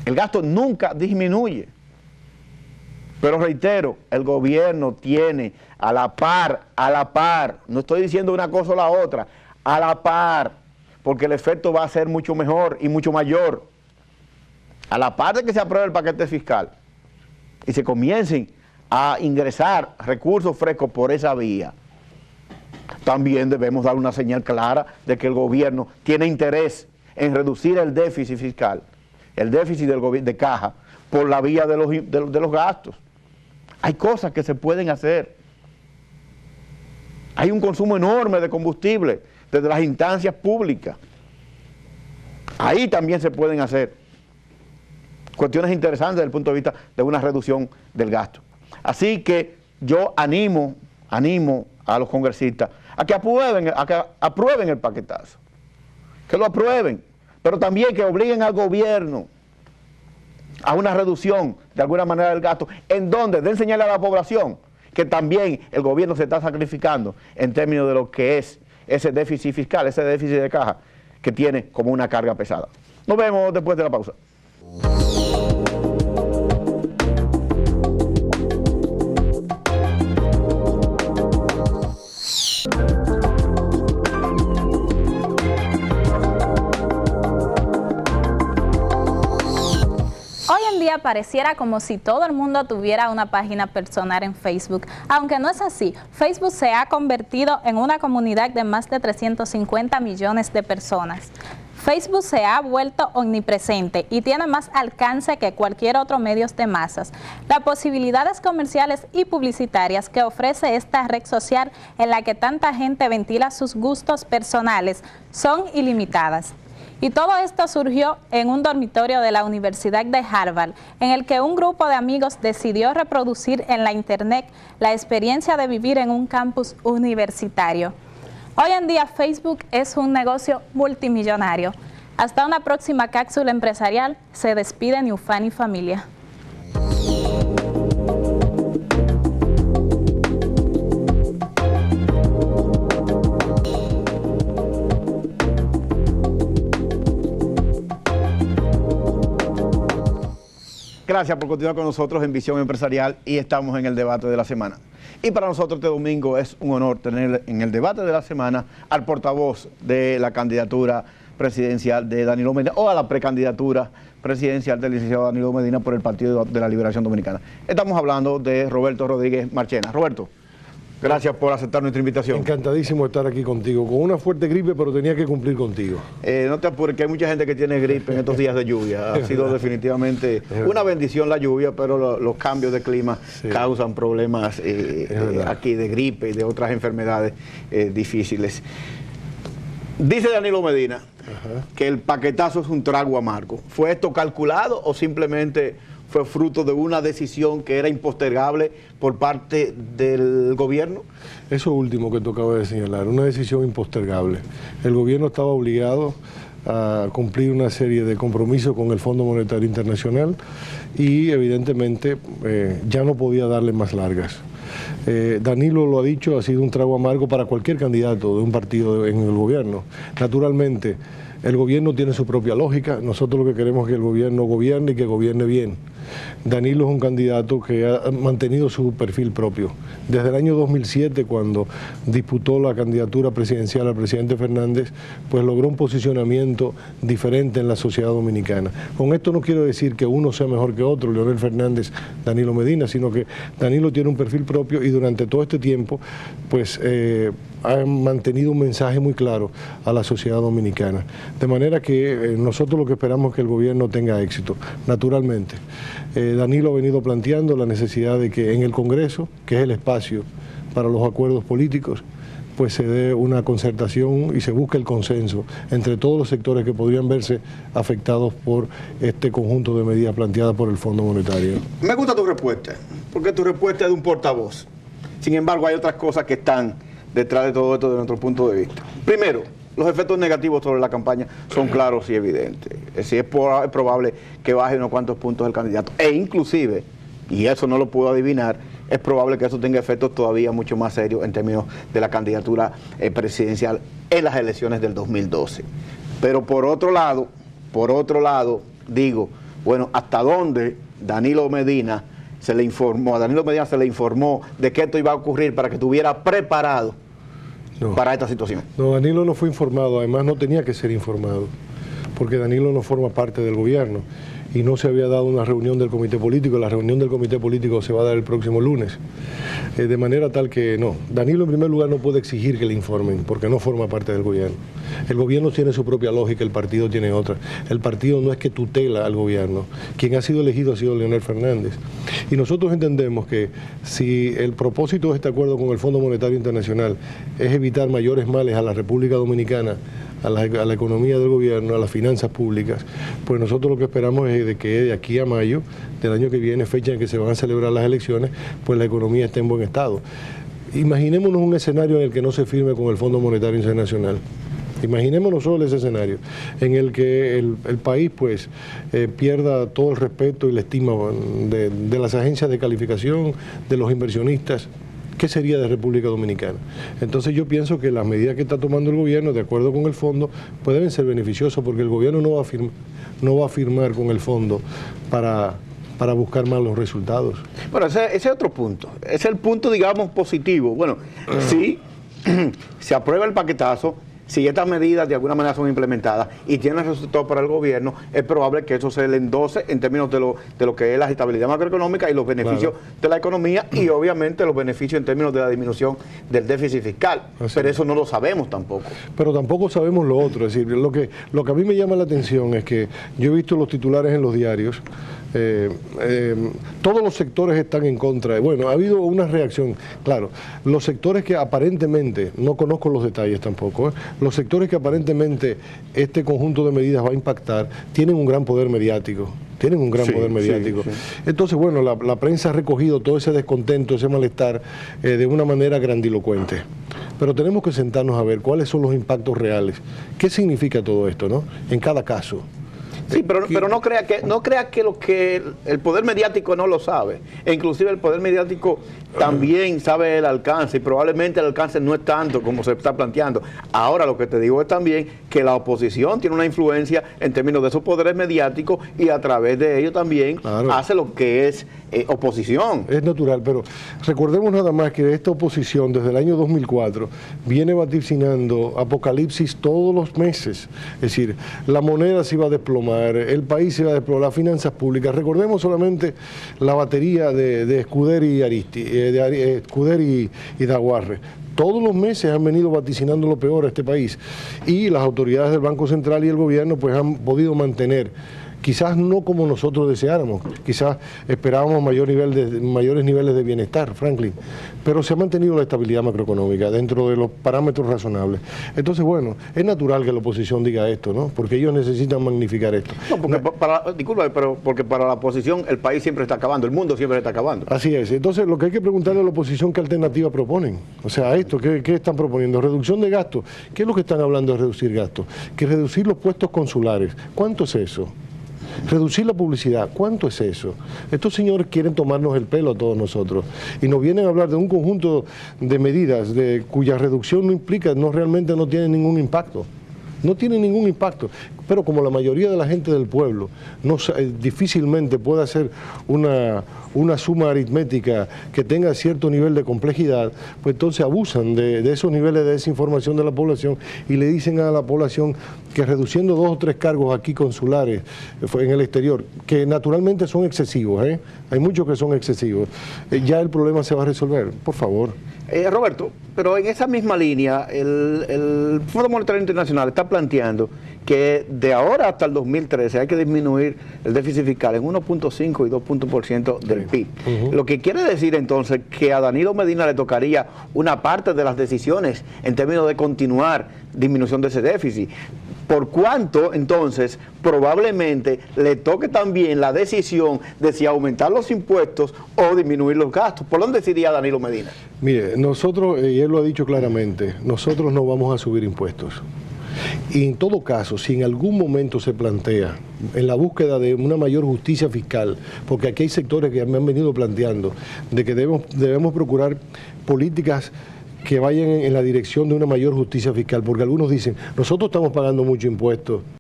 El gasto nunca disminuye. Pero reitero, el gobierno tiene a la par, no estoy diciendo una cosa o la otra, a la par, porque el efecto va a ser mucho mejor y mucho mayor. A la par de que se apruebe el paquete fiscal y se comiencen a ingresar recursos frescos por esa vía, también debemos dar una señal clara de que el gobierno tiene interés en reducir el déficit fiscal, el déficit de caja, por la vía de los gastos. Hay cosas que se pueden hacer. Hay un consumo enorme de combustible desde las instancias públicas. Ahí también se pueden hacer cuestiones interesantes desde el punto de vista de una reducción del gasto. Así que yo animo a los congresistas a que aprueben el paquetazo, que lo aprueben, pero también que obliguen al gobierno a una reducción de alguna manera del gasto, en donde den señal a la población que también el gobierno se está sacrificando en términos de lo que es ese déficit fiscal, ese déficit de caja que tiene como una carga pesada. Nos vemos después de la pausa. Pareciera como si todo el mundo tuviera una página personal en Facebook, aunque no es así. Facebook se ha convertido en una comunidad de más de 350 millones de personas. Facebook se ha vuelto omnipresente y tiene más alcance que cualquier otro medio de masas. Las posibilidades comerciales y publicitarias que ofrece esta red social en la que tanta gente ventila sus gustos personales son ilimitadas. Y todo esto surgió en un dormitorio de la Universidad de Harvard, en el que un grupo de amigos decidió reproducir en la internet la experiencia de vivir en un campus universitario. Hoy en día Facebook es un negocio multimillonario. Hasta una próxima cápsula empresarial, se despide Newfani Familia. Gracias por continuar con nosotros en Visión Empresarial y estamos en el debate de la semana. Y para nosotros este domingo es un honor tener en el debate de la semana al portavoz de la candidatura presidencial de Danilo Medina o a la precandidatura presidencial del licenciado Danilo Medina por el Partido de la Liberación Dominicana. Estamos hablando de Roberto Rodríguez Marchena. Roberto, gracias por aceptar nuestra invitación. Encantadísimo de estar aquí contigo, con una fuerte gripe, pero tenía que cumplir contigo. No te apures, que hay mucha gente que tiene gripe en estos días de lluvia. Ha sido definitivamente una bendición la lluvia, pero los cambios de clima causan problemas aquí de gripe y de otras enfermedades difíciles. Dice Danilo Medina que el paquetazo es un trago amargo. ¿Fue esto calculado o simplemente fue fruto de una decisión que era impostergable por parte del gobierno? Eso último que tú acabas de señalar, una decisión impostergable. El gobierno estaba obligado a cumplir una serie de compromisos con el Fondo Monetario Internacional y evidentemente ya no podía darle más largas. Danilo lo ha dicho, ha sido un trago amargo para cualquier candidato de un partido en el gobierno. Naturalmente, el gobierno tiene su propia lógica, nosotros lo que queremos es que el gobierno gobierne y que gobierne bien. Danilo es un candidato que ha mantenido su perfil propio. Desde el año 2007, cuando disputó la candidatura presidencial al presidente Fernández, pues logró un posicionamiento diferente en la sociedad dominicana. Con esto no quiero decir que uno sea mejor que otro, Leonel Fernández, Danilo Medina, sino que Danilo tiene un perfil propio y durante todo este tiempo, pues ha mantenido un mensaje muy claro a la sociedad dominicana. De manera que nosotros lo que esperamos es que el gobierno tenga éxito, naturalmente. Danilo ha venido planteando la necesidad de que en el Congreso, que es el espacio para los acuerdos políticos, pues se dé una concertación y se busque el consenso entre todos los sectores que podrían verse afectados por este conjunto de medidas planteadas por el Fondo Monetario. Me gusta tu respuesta, porque tu respuesta es de un portavoz. Sin embargo, hay otras cosas que están detrás de todo esto desde nuestro punto de vista. Primero, los efectos negativos sobre la campaña son claros y evidentes. Es probable que baje unos cuantos puntos el candidato. E inclusive, y eso no lo puedo adivinar, es probable que eso tenga efectos todavía mucho más serios en términos de la candidatura presidencial en las elecciones del 2012. Pero por otro lado, digo, Bueno, ¿hasta dónde Danilo Medina se le informó? A Danilo Medina se le informó de que esto iba a ocurrir para que estuviera preparado para esta situación. No, Danilo no fue informado, además no tenía que ser informado, porque Danilo no forma parte del gobierno y no se había dado una reunión del comité político. La reunión del comité político se va a dar el próximo lunes, de manera tal que no, Danilo en primer lugar no puede exigir que le informen porque no forma parte del gobierno. El gobierno tiene su propia lógica, el partido tiene otra. El partido no es que tutela al gobierno, quien ha sido elegido ha sido Leonel Fernández. Y nosotros entendemos que si el propósito de este acuerdo con el Fondo Monetario Internacional es evitar mayores males a la República Dominicana, a la economía del gobierno, a las finanzas públicas, pues nosotros lo que esperamos es de que de aquí a mayo del año que viene, fecha en que se van a celebrar las elecciones, pues la economía esté en buen estado. Imaginémonos un escenario en el que no se firme con el Fondo Monetario Internacional. Imaginémonos solo ese escenario, en el que el país pues pierda todo el respeto y la estima de las agencias de calificación, de los inversionistas. ¿Qué sería de República Dominicana? Entonces yo pienso que las medidas que está tomando el gobierno, de acuerdo con el fondo, pues deben ser beneficiosas, porque el gobierno no va a firmar con el fondo para buscar malos resultados. Bueno, ese es otro punto. Ese es el punto, digamos, positivo. Bueno, si se aprueba el paquetazo, si estas medidas de alguna manera son implementadas y tienen resultados para el gobierno, es probable que eso se le endose en términos de lo que es la estabilidad macroeconómica y los beneficios de la economía, y obviamente los beneficios en términos de la disminución del déficit fiscal. Pero eso no lo sabemos tampoco. Pero tampoco sabemos lo otro. Es decir, lo que a mí me llama la atención es que yo he visto los titulares en los diarios. Todos los sectores están en contra. Bueno, ha habido una reacción, claro, los sectores que aparentemente, no conozco los detalles tampoco, los sectores que aparentemente este conjunto de medidas va a impactar, tienen un gran poder mediático. Tienen un gran poder mediático. Sí. Entonces, bueno, la prensa ha recogido todo ese descontento, ese malestar, de una manera grandilocuente. Pero tenemos que sentarnos a ver cuáles son los impactos reales. ¿Qué significa todo esto, no? En cada caso. Sí, pero no crea que el poder mediático no lo sabe. E inclusive el poder mediático también sabe el alcance, y probablemente el alcance no es tanto como se está planteando. Ahora lo que te digo es también que la oposición tiene una influencia en términos de esos poderes mediáticos, y a través de ello también hace lo que es oposición. Es natural, pero recordemos nada más que esta oposición desde el año 2004 viene vaticinando apocalipsis todos los meses. Es decir, la moneda se iba a desplomar, el país se iba a desplomar, las finanzas públicas. Recordemos solamente la batería de Escuder y Escuder y Daguarre. Todos los meses han venido vaticinando lo peor a este país, y las autoridades del Banco Central y el gobierno pues han podido mantener, quizás no como nosotros deseáramos, quizás esperábamos mayores niveles de bienestar, Franklin, pero se ha mantenido la estabilidad macroeconómica dentro de los parámetros razonables. Entonces, bueno, es natural que la oposición diga esto, ¿no? Porque ellos necesitan magnificar esto. No, porque disculpa, pero porque para la oposición el país siempre está acabando, el mundo siempre está acabando. Así es. Entonces, lo que hay que preguntarle a la oposición, ¿qué alternativa proponen? O sea, esto, ¿qué están proponiendo? Reducción de gastos. ¿Qué es lo que están hablando de reducir gastos? Que reducir los puestos consulares. ¿Cuánto es eso? Reducir la publicidad, ¿cuánto es eso? Estos señores quieren tomarnos el pelo a todos nosotros y nos vienen a hablar de un conjunto de medidas cuya reducción realmente no tiene ningún impacto. No tiene ningún impacto, pero como la mayoría de la gente del pueblo difícilmente puede hacer una suma aritmética que tenga cierto nivel de complejidad, pues entonces abusan de esos niveles de desinformación de la población y le dicen a la población que reduciendo 2 o 3 cargos aquí consulares en el exterior, que naturalmente son excesivos, hay muchos que son excesivos, ya el problema se va a resolver. Por favor. Roberto, pero en esa misma línea, el Fondo Monetario Internacional está planteando que de ahora hasta el 2013 hay que disminuir el déficit fiscal en 1.5 y 2% del PIB. Lo que quiere decir entonces que a Danilo Medina le tocaría una parte de las decisiones en términos de continuar disminución de ese déficit. Por cuanto, entonces, probablemente le toque también la decisión de si aumentar los impuestos o disminuir los gastos. ¿Por dónde decidiría Danilo Medina? Mire, nosotros, y él lo ha dicho claramente, nosotros no vamos a subir impuestos. Y en todo caso, si en algún momento se plantea, en la búsqueda de una mayor justicia fiscal, porque aquí hay sectores que me han venido planteando, de que debemos procurar políticas que vayan en la dirección de una mayor justicia fiscal, porque algunos dicen, nosotros estamos pagando mucho impuestos,